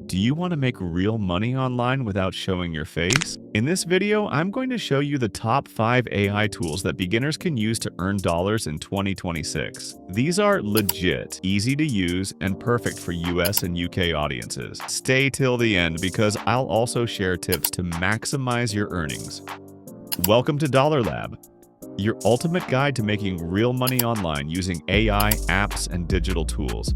Do you want to make real money online without showing your face? In this video, I'm going to show you the top 5 AI tools that beginners can use to earn dollars in 2026. These are legit, easy to use, and perfect for US and UK audiences. Stay till the end because I'll also share tips to maximize your earnings. Welcome to Dollar Lab, your ultimate guide to making real money online using AI, apps, and digital tools.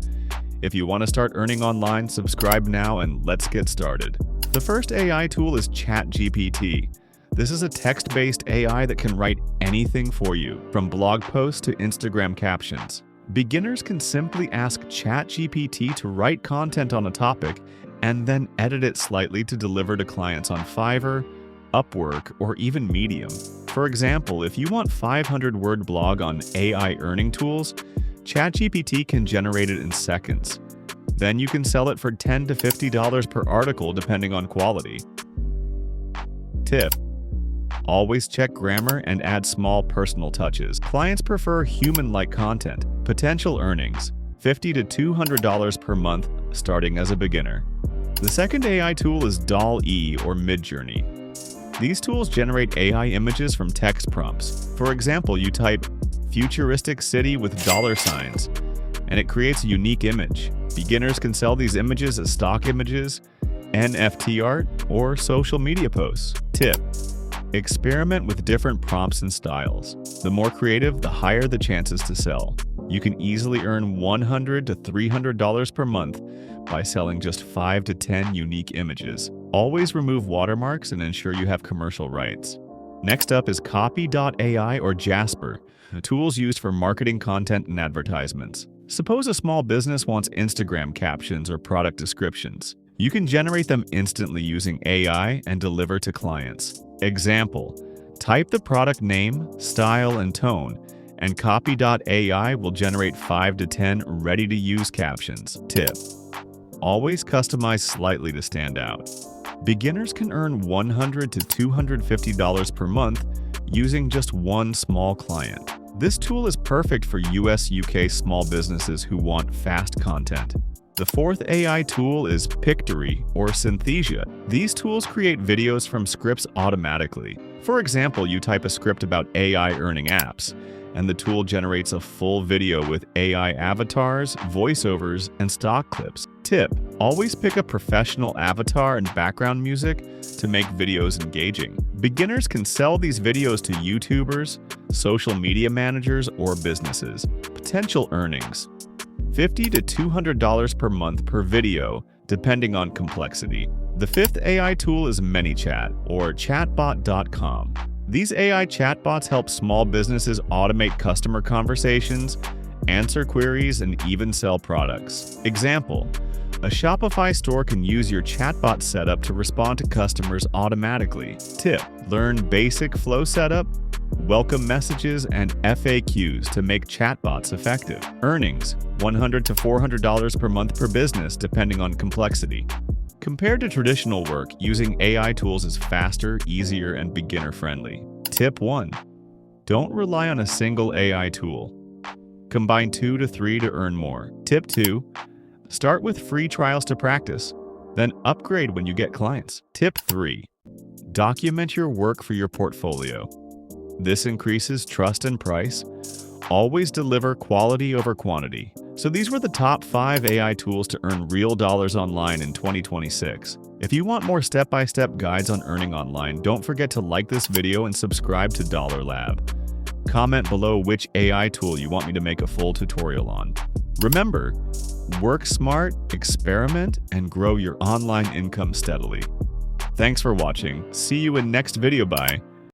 If you want to start earning online, subscribe now and let's get started. The first AI tool is ChatGPT. This is a text-based AI that can write anything for you, from blog posts to Instagram captions. Beginners can simply ask ChatGPT to write content on a topic and then edit it slightly to deliver to clients on Fiverr, Upwork, or even Medium. For example, if you want a 500-word blog on AI earning tools, ChatGPT can generate it in seconds. Then you can sell it for $10 to $50 per article depending on quality. Tip: always check grammar and add small personal touches. Clients prefer human-like content. Potential earnings: $50 to $200 per month starting as a beginner. The second AI tool is DALL-E or Midjourney. These tools generate AI images from text prompts. For example, you type futuristic city with dollar signs, and it creates a unique image. Beginners can sell these images as stock images, NFT art, or social media posts. Tip: experiment with different prompts and styles. The more creative, the higher the chances to sell. You can easily earn $100 to $300 per month by selling just 5 to 10 unique images. Always remove watermarks and ensure you have commercial rights. Next up is Copy.ai or Jasper, tools used for marketing content and advertisements. Suppose a small business wants Instagram captions or product descriptions. You can generate them instantly using AI and deliver to clients. Example: type the product name, style, and tone, and Copy.ai will generate 5 to 10 ready-to-use captions. Tip: always customize slightly to stand out. Beginners can earn $100 to $250 per month using just one small client. This tool is perfect for US-UK small businesses who want fast content. The fourth AI tool is Pictory or Synthesia. These tools create videos from scripts automatically. For example, you type a script about AI earning apps, and the tool generates a full video with AI avatars, voiceovers, and stock clips. Tip: always pick a professional avatar and background music to make videos engaging. Beginners can sell these videos to YouTubers, social media managers, or businesses. Potential earnings: $50 to $200 per month per video, depending on complexity. The fifth AI tool is ManyChat or chatbot.com. These AI chatbots help small businesses automate customer conversations, answer queries, and even sell products. Example: a Shopify store can use your chatbot setup to respond to customers automatically. Tip: learn basic flow setup, welcome messages, and FAQs to make chatbots effective. Earnings: $100 to $400 per month per business, depending on complexity. Compared to traditional work, using AI tools is faster, easier, and beginner-friendly. Tip 1: don't rely on a single AI tool. Combine 2 to 3 to earn more. Tip 2: start with free trials to practice, then upgrade when you get clients. Tip 3: document your work for your portfolio. This increases trust and price. Always deliver quality over quantity. So these were the top 5 AI tools to earn real dollars online in 2026. If you want more step-by-step guides on earning online, don't forget to like this video and subscribe to Dollar Lab. Comment below which AI tool you want me to make a full tutorial on. Remember, work smart, experiment, and grow your online income steadily. Thanks for watching. See you in next video. Bye.